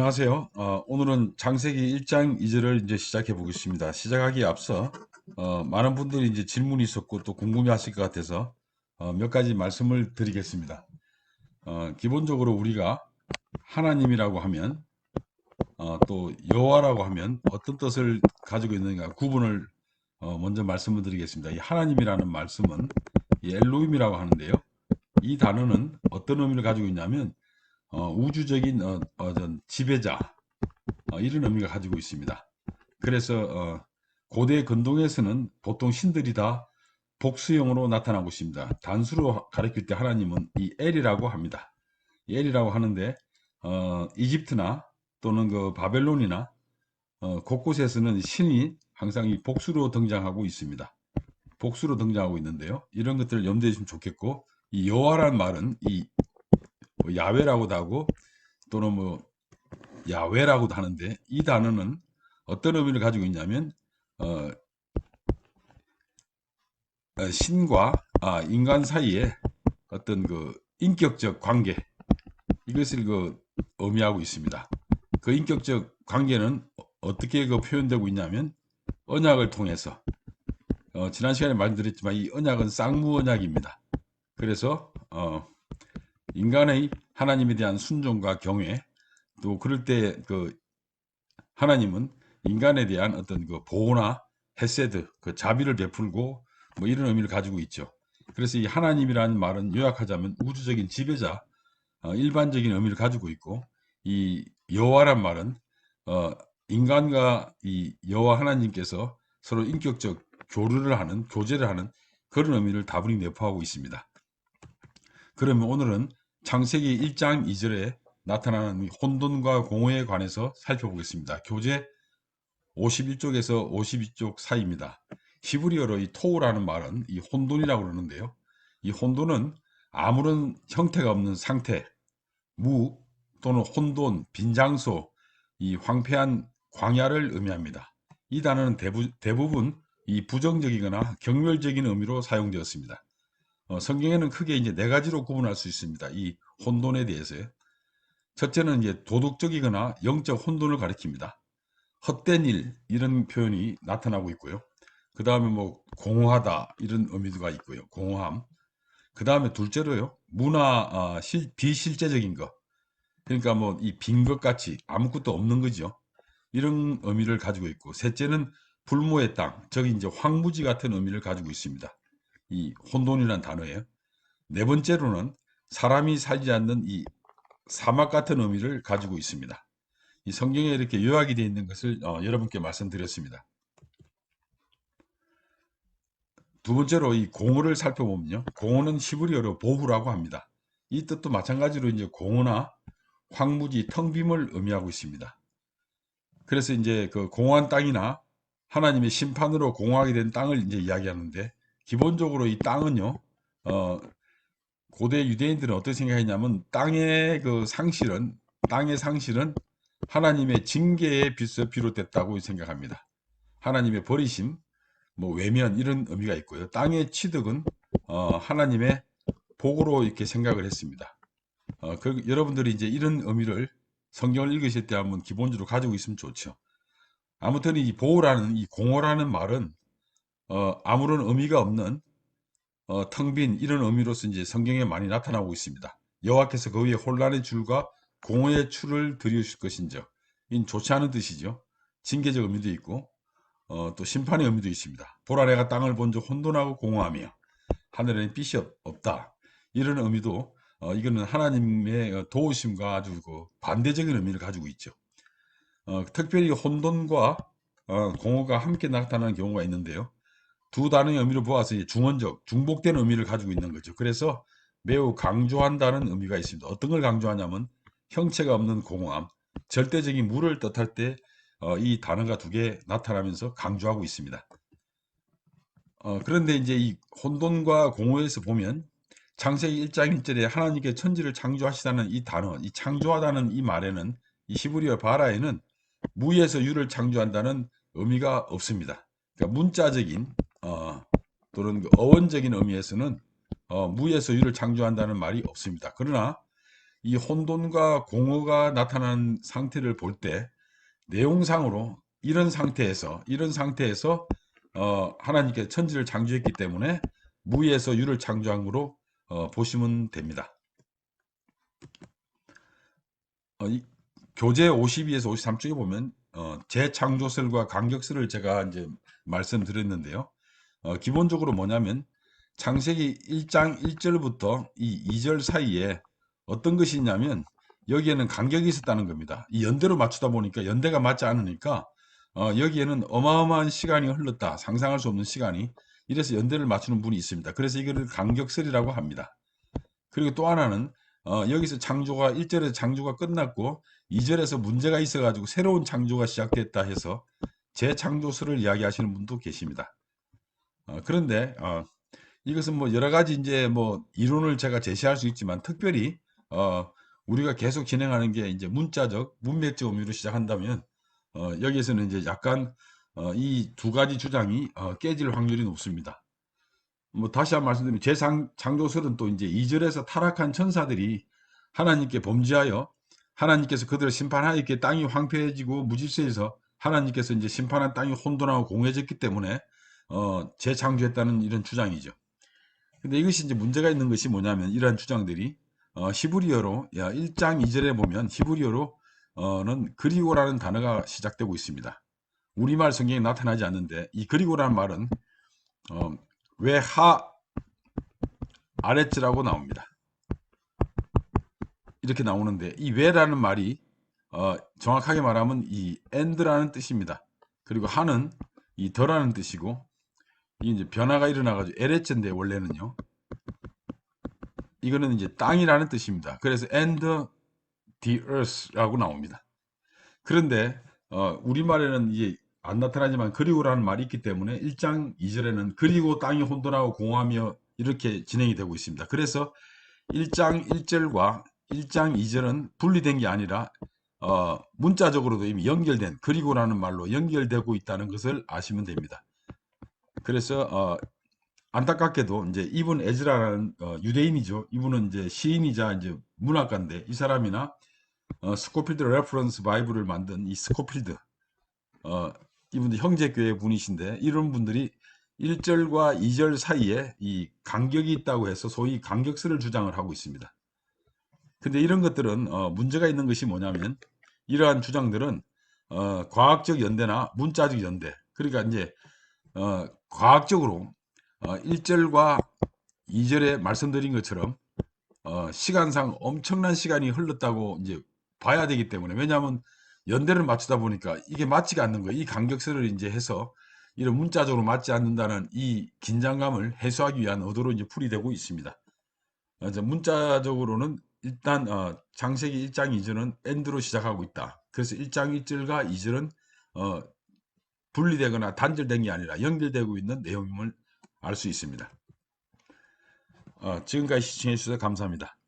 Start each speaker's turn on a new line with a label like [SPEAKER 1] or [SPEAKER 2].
[SPEAKER 1] 안녕하세요. 오늘은 창세기 1장 2절을 이제 시작해 보겠습니다. 시작하기에 앞서 많은 분들이 이제 질문이 있었고 또 궁금해 하실 것 같아서 몇 가지 말씀을 드리겠습니다. 기본적으로 우리가 하나님이라고 하면 또 여호와라고 하면 어떤 뜻을 가지고 있는가 구분을 먼저 말씀을 드리겠습니다. 이 하나님이라는 말씀은 이 엘로힘이라고 하는데요. 이 단어는 어떤 의미를 가지고 있냐면 우주적인 어떤 지배자, 이런 의미가 가지고 있습니다. 그래서 고대 근동에서는 보통 신들이 다 복수형으로 나타나고 있습니다. 단수로 가리킬 때 하나님은 이 엘이라고 합니다. 이 엘이라고 하는데 이집트나 또는 그 바벨론이나 곳곳에서는 신이 항상 이 복수로 등장하고 있습니다. 복수로 등장하고 있는데요. 이런 것들을 염두에 주시면 좋겠고, 이 여호와라는 말은 이뭐 야훼라고도 하고 또는 뭐 야훼라고도 하는데, 이 단어는 어떤 의미를 가지고 있냐면 어, 신과 인간 사이에 어떤 그 인격적 관계, 이것을 그 의미하고 있습니다. 그 인격적 관계는 어떻게 그 표현되고 있냐면 언약을 통해서, 지난 시간에 말씀드렸지만 이 언약은 쌍무 언약입니다. 그래서 인간의 하나님에 대한 순종과 경외, 또 그럴 때 그 하나님은 인간에 대한 어떤 그 보호나 헤세드, 그 자비를 베풀고 뭐 이런 의미를 가지고 있죠. 그래서 이 하나님이라는 말은 요약하자면 우주적인 지배자, 일반적인 의미를 가지고 있고, 이 여호와란 말은 어, 인간과 이 여호와 하나님께서 서로 인격적 교류를 하는, 교제를 하는 그런 의미를 다분히 내포하고 있습니다. 그러면 오늘은 창세기 1장 2절에 나타나는 혼돈과 공허에 관해서 살펴보겠습니다. 교재 51쪽에서 52쪽 사이입니다. 히브리어로 이 토우라는 말은 이 혼돈이라고 그러는데요. 이 혼돈은 아무런 형태가 없는 상태, 무 또는 혼돈, 빈장소, 이 황폐한 광야를 의미합니다. 이 단어는 대부분 이 부정적이거나 경멸적인 의미로 사용되었습니다. 성경에는 크게 이제 네 가지로 구분할 수 있습니다. 이 혼돈에 대해서요. 첫째는 이제 도덕적이거나 영적 혼돈을 가리킵니다. 헛된 일, 이런 표현이 나타나고 있고요. 그 다음에 뭐 공허하다, 이런 의미가 있고요. 공허함. 그 다음에 둘째로요, 비실제적인 것. 그러니까 뭐 이 빈 것 같이 아무것도 없는 거죠. 이런 의미를 가지고 있고, 셋째는 불모의 땅, 저기 이제 황무지 같은 의미를 가지고 있습니다. 이 혼돈이라는 단어예요. 네 번째로는 사람이 살지 않는 이 사막 같은 의미를 가지고 있습니다. 이 성경에 이렇게 요약이 되어 있는 것을 여러분께 말씀드렸습니다. 두 번째로 이 공허를 살펴보면요. 공허는 히브리어로 보후라고 합니다. 이 뜻도 마찬가지로 이제 공허나 황무지, 텅 빔을 의미하고 있습니다. 그래서 이제 그 공허한 땅이나 하나님의 심판으로 공허하게 된 땅을 이제 이야기하는데, 기본적으로 이 땅은요, 어, 고대 유대인들은 어떻게 생각했냐면 땅의 상실은 하나님의 징계의 빛에서 비롯됐다고 생각합니다. 하나님의 버리심, 뭐 외면, 이런 의미가 있고요. 땅의 취득은 하나님의 복으로 이렇게 생각을 했습니다. 여러분들이 이제 이런 의미를 성경을 읽으실 때 한번 기본적으로 가지고 있으면 좋죠. 아무튼 이 보호라는, 이 공허라는 말은 아무런 의미가 없는 텅 빈, 이런 의미로서 이제 성경에 많이 나타나고 있습니다. 여호와께서 그 위에 혼란의 줄과 공허의 추를 들이실 것인즉, 이 좋지 않은 뜻이죠. 징계적 의미도 있고 또 심판의 의미도 있습니다. 보라, 내가 땅을 본즉 혼돈하고 공허하며 하늘에는 빛이 없다, 이런 의미도, 이거는 하나님의 도우심과 아주 그 반대적인 의미를 가지고 있죠. 특별히 혼돈과 공허가 함께 나타나는 경우가 있는데요. 두 단어의 의미를 보아서 이제 중언적, 중복된 의미를 가지고 있는 거죠. 그래서 매우 강조한다는 의미가 있습니다. 어떤 걸 강조하냐면 형체가 없는 공허함, 절대적인 물을 뜻할 때 이 단어가 두 개 나타나면서 강조하고 있습니다. 그런데 이제 이 혼돈과 공허에서 보면 창세기 1장 1절에 하나님께 천지를 창조하시다는 이 단어, 이 창조하다는 이 말에는, 이 히브리어 바라에는 무에서 유를 창조한다는 의미가 없습니다. 그러니까 문자적인 또는 그 어원적인 의미에서는 무에서 유를 창조한다는 말이 없습니다. 그러나 이 혼돈과 공허가 나타난 상태를 볼 때 내용상으로 이런 상태에서 하나님께 천지를 창조했기 때문에 무에서 유를 창조한 거로 보시면 됩니다. 이 교재 52에서 53쪽에 보면 재창조설과 간격설을 제가 이제 말씀드렸는데요. 기본적으로 뭐냐면 창세기 1장 1절부터 이 2절 사이에 어떤 것이 있냐면 여기에는 간격이 있었다는 겁니다. 이 연대로 맞추다 보니까 연대가 맞지 않으니까 여기에는 어마어마한 시간이 흘렀다. 상상할 수 없는 시간이. 이래서 연대를 맞추는 분이 있습니다. 그래서 이거를 간격설이라고 합니다. 그리고 또 하나는 여기서 창조가 1절에서 창조가 끝났고 2절에서 문제가 있어가지고 새로운 창조가 시작됐다 해서 재창조설을 이야기하시는 분도 계십니다. 그런데 이것은 뭐 여러 가지 이제 뭐 이론을 제가 제시할 수 있지만 특별히 우리가 계속 진행하는 게 이제 문자적, 문맥적 의미로 시작한다면 여기에서는 이제 약간 이 두 가지 주장이 깨질 확률이 높습니다. 뭐 다시 한번 말씀드리면 재창조설은 또 이제 2절에서 타락한 천사들이 하나님께 범죄하여 하나님께서 그들을 심판하였기에 땅이 황폐해지고 무질서해서 하나님께서 이제 심판한 땅이 혼돈하고 공해졌기 때문에 재창조했다는 이런 주장이죠. 근데 이것이 이제 문제가 있는 것이 뭐냐면 이러한 주장들이 히브리어로 1장 2절에 보면 히브리어로는 그리고라는 단어가 시작되고 있습니다. 우리말 성경에 나타나지 않는데 이 그리고라는 말은 외하 아랫지라고 나옵니다. 이렇게 나오는데 이 외라는 말이 정확하게 말하면 이 and라는 뜻입니다. 그리고 하는 이 더라는 뜻이고 이게 이제 변화가 일어나가지고 에레츠인데 원래는요. 이거는 이제 땅이라는 뜻입니다. 그래서 and the earth라고 나옵니다. 그런데 우리말에는 이게 안 나타나지만 그리고라는 말이 있기 때문에 1장 2절에는 그리고 땅이 혼돈하고 공허하며 이렇게 진행이 되고 있습니다. 그래서 1장 1절과 1장 2절은 분리된 게 아니라 문자적으로도 이미 연결된 그리고라는 말로 연결되고 있다는 것을 아시면 됩니다. 그래서 안타깝게도 이제 이분 에즈라라는 유대인이죠. 이분은 이제 시인이자 이제 문학가인데 이 사람이나 스코필드 레퍼런스 바이블을 만든 이 스코필드 이분도 형제교회 분이신데 이런 분들이 1절과 2절 사이에 이 간격이 있다고 해서 소위 간격설을 주장을 하고 있습니다. 근데 이런 것들은 문제가 있는 것이 뭐냐면 이러한 주장들은 과학적 연대나 문자적 연대 그러니까 이제 과학적으로 1절과 2절에 말씀드린 것처럼 시간상 엄청난 시간이 흘렀다고 이제 봐야 되기 때문에 왜냐하면 연대를 맞추다 보니까 이게 맞지가 않는 거예요. 이 간격설을 이제 해서 이런 문자적으로 맞지 않는다는 이 긴장감을 해소하기 위한 의도로 이제 풀이되고 있습니다. 이제 문자적으로는 일단 창세기 1장 2절은 end로 시작하고 있다. 그래서 1장 1절과 2절은 분리되거나 단절된 게 아니라 연결되고 있는 내용임을 알 수 있습니다. 지금까지 시청해 주셔서 감사합니다.